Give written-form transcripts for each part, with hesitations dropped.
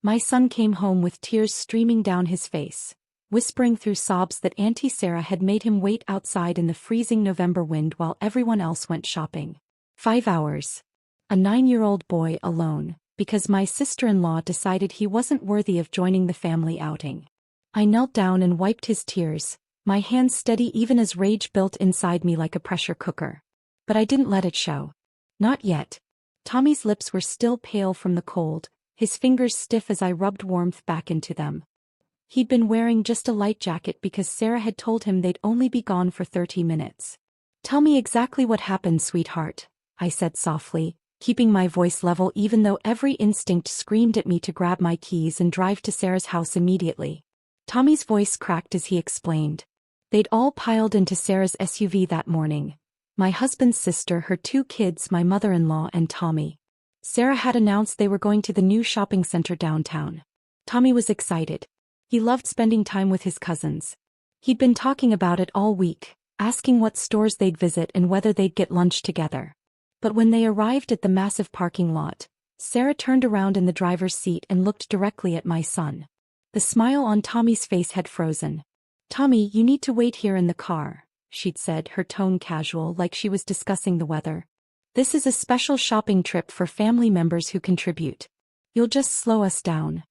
My son came home with tears streaming down his face, whispering through sobs that Auntie Sarah had made him wait outside in the freezing November wind while everyone else went shopping. 5 hours. A 9-year-old boy alone, because my sister-in-law decided he wasn't worthy of joining the family outing. I knelt down and wiped his tears, my hands steady even as rage built inside me like a pressure cooker. But I didn't let it show. Not yet. Tommy's lips were still pale from the cold, his fingers stiff as I rubbed warmth back into them. He'd been wearing just a light jacket because Sarah had told him they'd only be gone for 30 minutes. "Tell me exactly what happened, sweetheart," I said softly, keeping my voice level even though every instinct screamed at me to grab my keys and drive to Sarah's house immediately. Tommy's voice cracked as he explained. They'd all piled into Sarah's SUV that morning. My husband's sister, her 2 kids, my mother-in-law, and Tommy. Sarah had announced they were going to the new shopping center downtown. Tommy was excited. He loved spending time with his cousins. He'd been talking about it all week, asking what stores they'd visit and whether they'd get lunch together. But when they arrived at the massive parking lot, Sarah turned around in the driver's seat and looked directly at my son. The smile on Tommy's face had frozen. "Tommy, you need to wait here in the car," she'd said, her tone casual like she was discussing the weather. "This is a special shopping trip for family members who contribute. You'll just slow us down."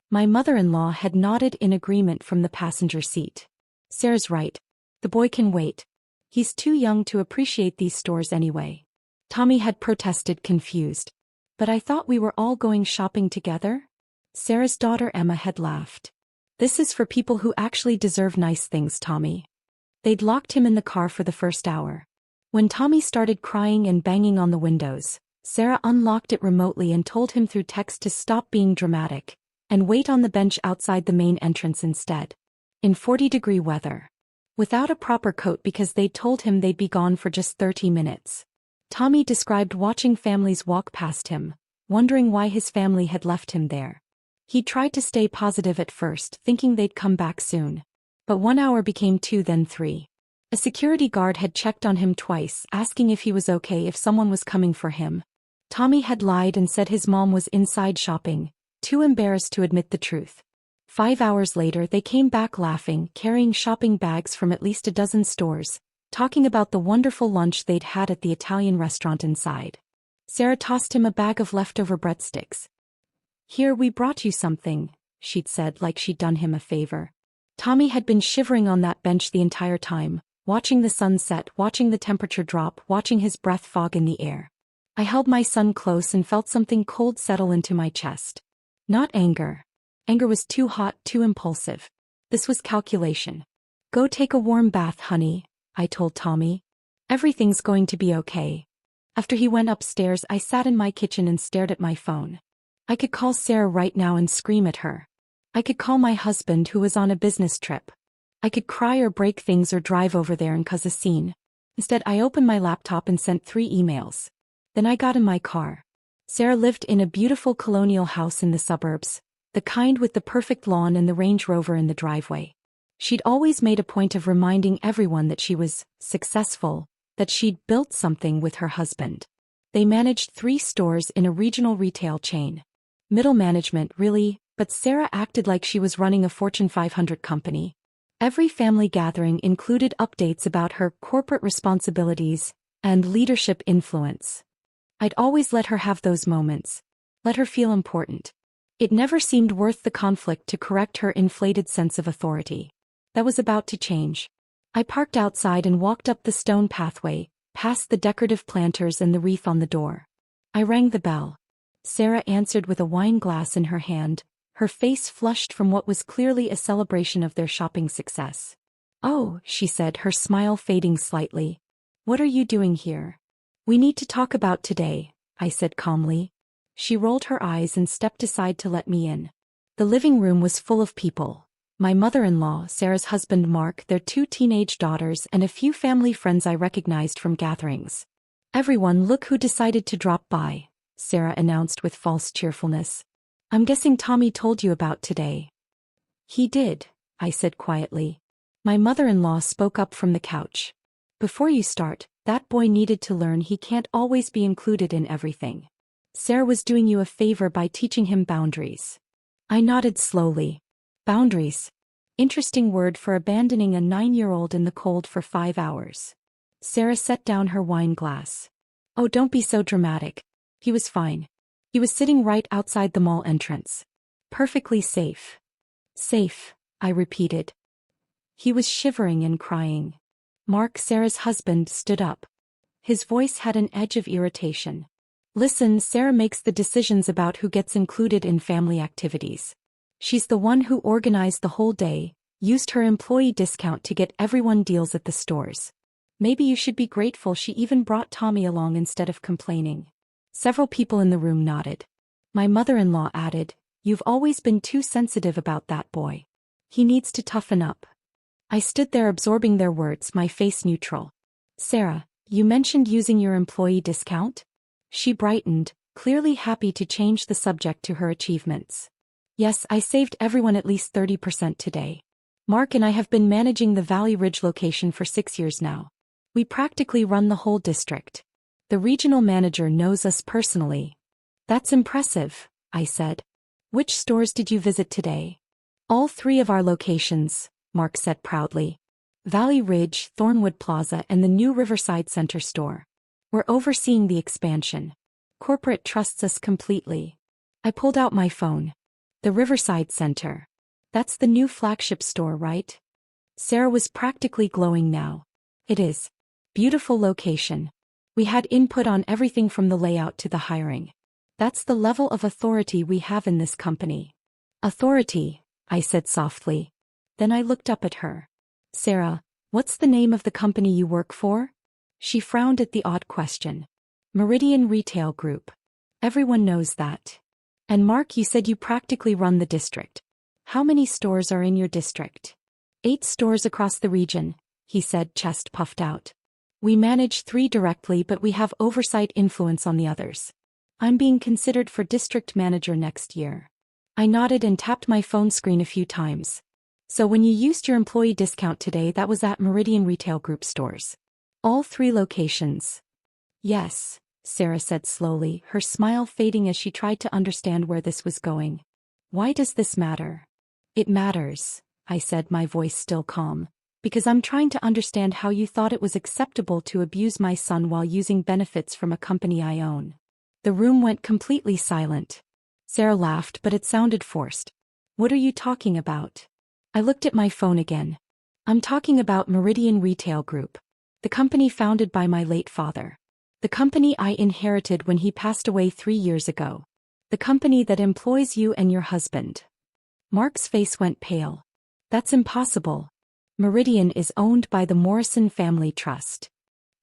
My mother-in-law had nodded in agreement from the passenger seat. "Sarah's right. The boy can wait. He's too young to appreciate these stores anyway." Tommy had protested, confused. "But I thought we were all going shopping together?" Sarah's daughter Emma had laughed. "This is for people who actually deserve nice things, Tommy." They'd locked him in the car for the first hour. When Tommy started crying and banging on the windows, Sarah unlocked it remotely and told him through text to stop being dramatic and wait on the bench outside the main entrance instead. In 40-degree weather. Without a proper coat because they'd told him they'd be gone for just 30 minutes. Tommy described watching families walk past him, wondering why his family had left him there. He tried to stay positive at first, thinking they'd come back soon. But 1 hour became 2, then 3. A security guard had checked on him twice, asking if he was okay if someone was coming for him. Tommy had lied and said his mom was inside shopping, too embarrassed to admit the truth. 5 hours later they came back laughing, carrying shopping bags from at least a dozen stores, talking about the wonderful lunch they'd had at the Italian restaurant inside. Sarah tossed him a bag of leftover breadsticks. "Here, we brought you something," she'd said like she'd done him a favor. Tommy had been shivering on that bench the entire time, watching the sun set, watching the temperature drop, watching his breath fog in the air. I held my son close and felt something cold settle into my chest. Not anger. Anger was too hot, too impulsive. This was calculation. "Go take a warm bath, honey," I told Tommy. "Everything's going to be okay." After he went upstairs, I sat in my kitchen and stared at my phone. I could call Sarah right now and scream at her. I could call my husband who was on a business trip. I could cry or break things or drive over there and cause a scene. Instead, I opened my laptop and sent 3 emails. Then I got in my car. Sarah lived in a beautiful colonial house in the suburbs, the kind with the perfect lawn and the Range Rover in the driveway. She'd always made a point of reminding everyone that she was successful, that she'd built something with her husband. They managed 3 stores in a regional retail chain. Middle management, really, but Sarah acted like she was running a Fortune 500 company. Every family gathering included updates about her corporate responsibilities and leadership influence. I'd always let her have those moments. Let her feel important. It never seemed worth the conflict to correct her inflated sense of authority. That was about to change. I parked outside and walked up the stone pathway, past the decorative planters and the wreath on the door. I rang the bell. Sarah answered with a wine glass in her hand, her face flushed from what was clearly a celebration of their shopping success. "Oh," she said, her smile fading slightly. "What are you doing here?" "We need to talk about today," I said calmly. She rolled her eyes and stepped aside to let me in. The living room was full of people. My mother-in-law, Sarah's husband Mark, their 2 teenage daughters, and a few family friends I recognized from gatherings. "Everyone, look who decided to drop by," Sarah announced with false cheerfulness. "I'm guessing Tommy told you about today." "He did," I said quietly. My mother-in-law spoke up from the couch. "Before you start, that boy needed to learn he can't always be included in everything. Sarah was doing you a favor by teaching him boundaries." I nodded slowly. Boundaries. Interesting word for abandoning a 9-year-old in the cold for 5 hours. Sarah set down her wine glass. Oh, don't be so dramatic. He was fine. He was sitting right outside the mall entrance. Perfectly safe. Safe, I repeated. He was shivering and crying. Mark, Sarah's husband, stood up. His voice had an edge of irritation. Listen, Sarah makes the decisions about who gets included in family activities. She's the one who organized the whole day, used her employee discount to get everyone deals at the stores. Maybe you should be grateful she even brought Tommy along instead of complaining. Several people in the room nodded. My mother-in-law added, "You've always been too sensitive about that boy. He needs to toughen up." I stood there absorbing their words, my face neutral. Sarah, you mentioned using your employee discount? She brightened, clearly happy to change the subject to her achievements. Yes, I saved everyone at least 30% today. Mark and I have been managing the Valley Ridge location for 6 years now. We practically run the whole district. The regional manager knows us personally. That's impressive, I said. Which stores did you visit today? All 3 of our locations, Mark said proudly. Valley Ridge, Thornwood Plaza, and the new Riverside Center store. We're overseeing the expansion. Corporate trusts us completely. I pulled out my phone. The Riverside Center. That's the new flagship store, right? Sarah was practically glowing now. It is. Beautiful location. We had input on everything from the layout to the hiring. That's the level of authority we have in this company. Authority, I said softly. Then I looked up at her. Sarah, what's the name of the company you work for? She frowned at the odd question. Meridian Retail Group. Everyone knows that. And Mark, you said you practically run the district. How many stores are in your district? 8 stores across the region, he said, chest puffed out. We manage 3 directly, but we have oversight influence on the others. I'm being considered for district manager next year. I nodded and tapped my phone screen a few times. So when you used your employee discount today, that was at Meridian Retail Group stores. All 3 locations. Yes, Sarah said slowly, her smile fading as she tried to understand where this was going. Why does this matter? It matters, I said, my voice still calm. Because I'm trying to understand how you thought it was acceptable to abuse my son while using benefits from a company I own. The room went completely silent. Sarah laughed, but it sounded forced. What are you talking about? I looked at my phone again. I'm talking about Meridian Retail Group. The company founded by my late father. The company I inherited when he passed away 3 years ago. The company that employs you and your husband. Mark's face went pale. That's impossible. Meridian is owned by the Morrison Family Trust.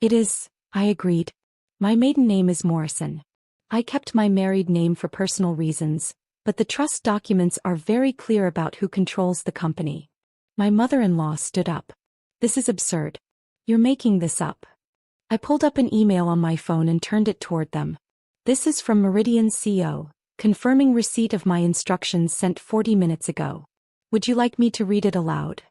It is, I agreed. My maiden name is Morrison. I kept my married name for personal reasons, but the trust documents are very clear about who controls the company. My mother-in-law stood up. This is absurd. You're making this up. I pulled up an email on my phone and turned it toward them. This is from Meridian's CEO, confirming receipt of my instructions sent 40 minutes ago. Would you like me to read it aloud?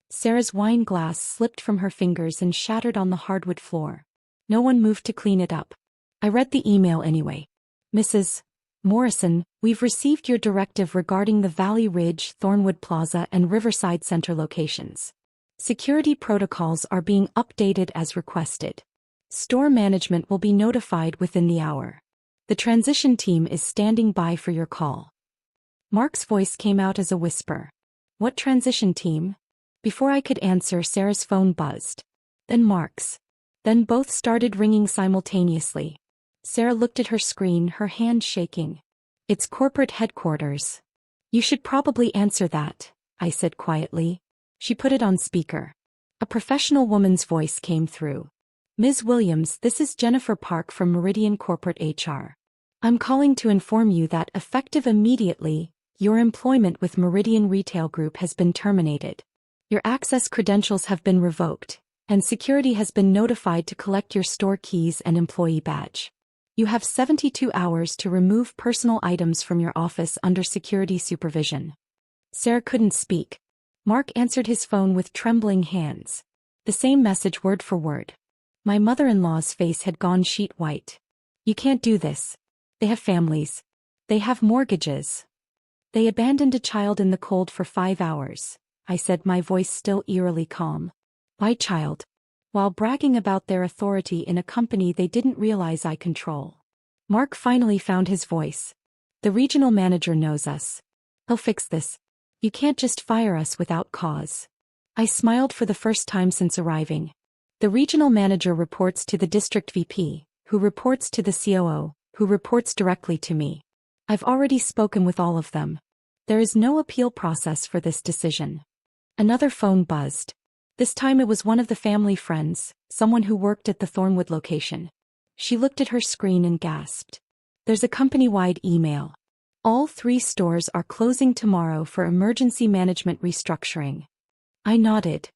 Sarah's wine glass slipped from her fingers and shattered on the hardwood floor. No one moved to clean it up. I read the email anyway. Mrs. Morrison, we've received your directive regarding the Valley Ridge, Thornwood Plaza, and Riverside Center locations. Security protocols are being updated as requested. Store management will be notified within the hour. The transition team is standing by for your call. Mark's voice came out as a whisper. What transition team? Before I could answer, Sarah's phone buzzed. Then Mark's. Then both started ringing simultaneously. Sarah looked at her screen, her hand shaking. It's corporate headquarters. You should probably answer that, I said quietly. She put it on speaker. A professional woman's voice came through. Ms. Williams, this is Jennifer Park from Meridian Corporate HR. I'm calling to inform you that effective immediately, your employment with Meridian Retail Group has been terminated. Your access credentials have been revoked, and security has been notified to collect your store keys and employee badge. You have 72 hours to remove personal items from your office under security supervision. Sarah couldn't speak. Mark answered his phone with trembling hands. The same message word for word. My mother-in-law's face had gone sheet white. You can't do this. They have families. They have mortgages. They abandoned a child in the cold for 5 hours, I said, my voice still eerily calm. Why child? While bragging about their authority in a company they didn't realize I control. Mark finally found his voice. The regional manager knows us. He'll fix this. You can't just fire us without cause. I smiled for the first time since arriving. The regional manager reports to the district VP, who reports to the COO, who reports directly to me. I've already spoken with all of them. There is no appeal process for this decision. Another phone buzzed. This time it was one of the family friends, someone who worked at the Thornwood location. She looked at her screen and gasped. There's a company-wide email. All 3 stores are closing tomorrow for emergency management restructuring. I nodded.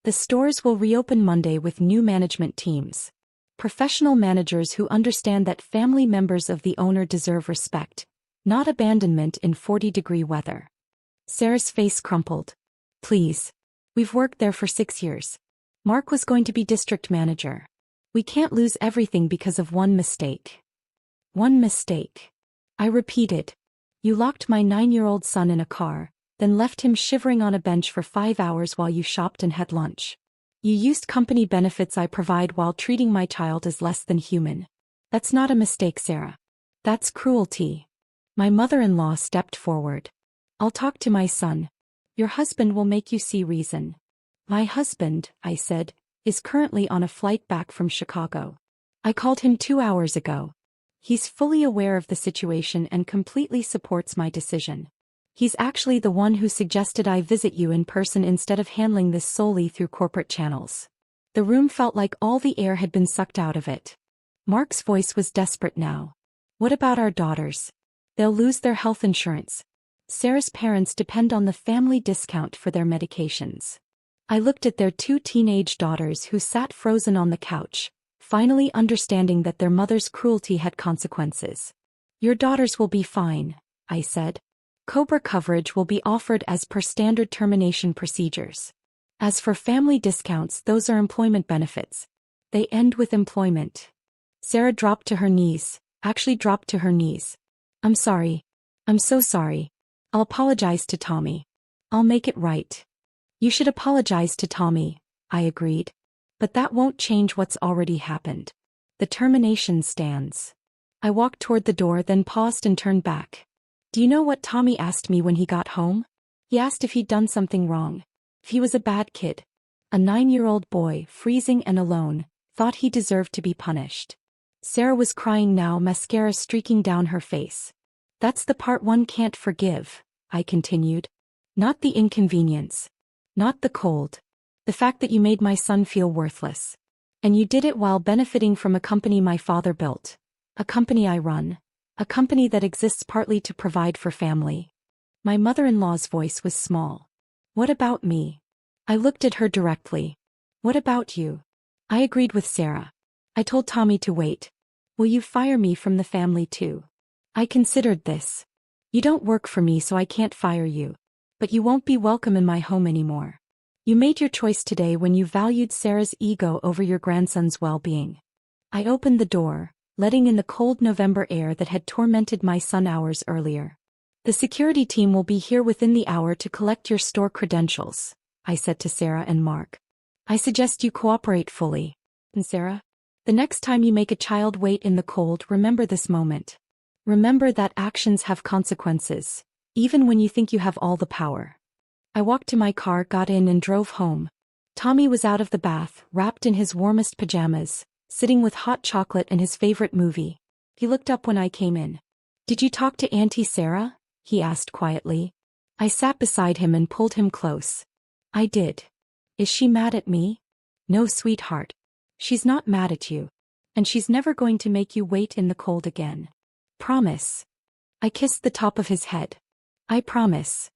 The stores will reopen Monday with new management teams. Professional managers who understand that family members of the owner deserve respect, not abandonment in 40-degree weather. Sarah's face crumpled. Please. We've worked there for 6 years. Mark was going to be district manager. We can't lose everything because of one mistake. One mistake. I repeated. You locked my 9-year-old son in a car, then left him shivering on a bench for 5 hours while you shopped and had lunch. You used company benefits I provide while treating my child as less than human. That's not a mistake, Sarah. That's cruelty. My mother-in-law stepped forward. I'll talk to my son. Your husband will make you see reason. My husband, I said, is currently on a flight back from Chicago. I called him 2 hours ago. He's fully aware of the situation and completely supports my decision. He's actually the one who suggested I visit you in person instead of handling this solely through corporate channels. The room felt like all the air had been sucked out of it. Mark's voice was desperate now. What about our daughters? They'll lose their health insurance. Sarah's parents depend on the family discount for their medications. I looked at their 2 teenage daughters who sat frozen on the couch, finally understanding that their mother's cruelty had consequences. Your daughters will be fine, I said. COBRA coverage will be offered as per standard termination procedures. As for family discounts, those are employment benefits. They end with employment. Sarah dropped to her knees, actually dropped to her knees. I'm sorry. I'm so sorry. I'll apologize to Tommy. I'll make it right. You should apologize to Tommy, I agreed. But that won't change what's already happened. The termination stands. I walked toward the door, then paused and turned back. Do you know what Tommy asked me when he got home? He asked if he'd done something wrong. If he was a bad kid. A 9-year-old boy, freezing and alone, thought he deserved to be punished. Sarah was crying now, mascara streaking down her face. That's the part one can't forgive, I continued. Not the inconvenience. Not the cold. The fact that you made my son feel worthless. And you did it while benefiting from a company my father built. A company I run. A company that exists partly to provide for family. My mother-in-law's voice was small. What about me? I looked at her directly. What about you? I agreed with Sarah. I told Tommy to wait. Will you fire me from the family too? I considered this. You don't work for me, so I can't fire you. But you won't be welcome in my home anymore. You made your choice today when you valued Sarah's ego over your grandson's well-being. I opened the door, letting in the cold November air that had tormented my son hours earlier. The security team will be here within the hour to collect your store credentials, I said to Sarah and Mark. I suggest you cooperate fully. And Sarah? The next time you make a child wait in the cold, remember this moment. Remember that actions have consequences, even when you think you have all the power. I walked to my car, got in and drove home. Tommy was out of the bath, wrapped in his warmest pajamas, sitting with hot chocolate and his favorite movie. He looked up when I came in. Did you talk to Auntie Sarah? He asked quietly. I sat beside him and pulled him close. I did. Is she mad at me? No, sweetheart. She's not mad at you. And she's never going to make you wait in the cold again. Promise. I kissed the top of his head. I promise.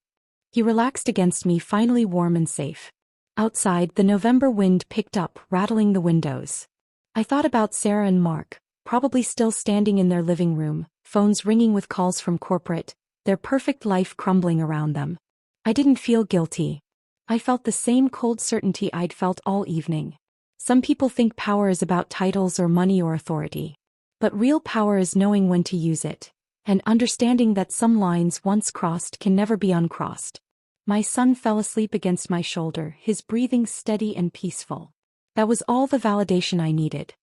He relaxed against me, finally warm and safe. Outside, the November wind picked up, rattling the windows. I thought about Sarah and Mark, probably still standing in their living room, phones ringing with calls from corporate, their perfect life crumbling around them. I didn't feel guilty. I felt the same cold certainty I'd felt all evening. Some people think power is about titles or money or authority. But real power is knowing when to use it. And understanding that some lines once crossed can never be uncrossed. My son fell asleep against my shoulder, his breathing steady and peaceful. That was all the validation I needed.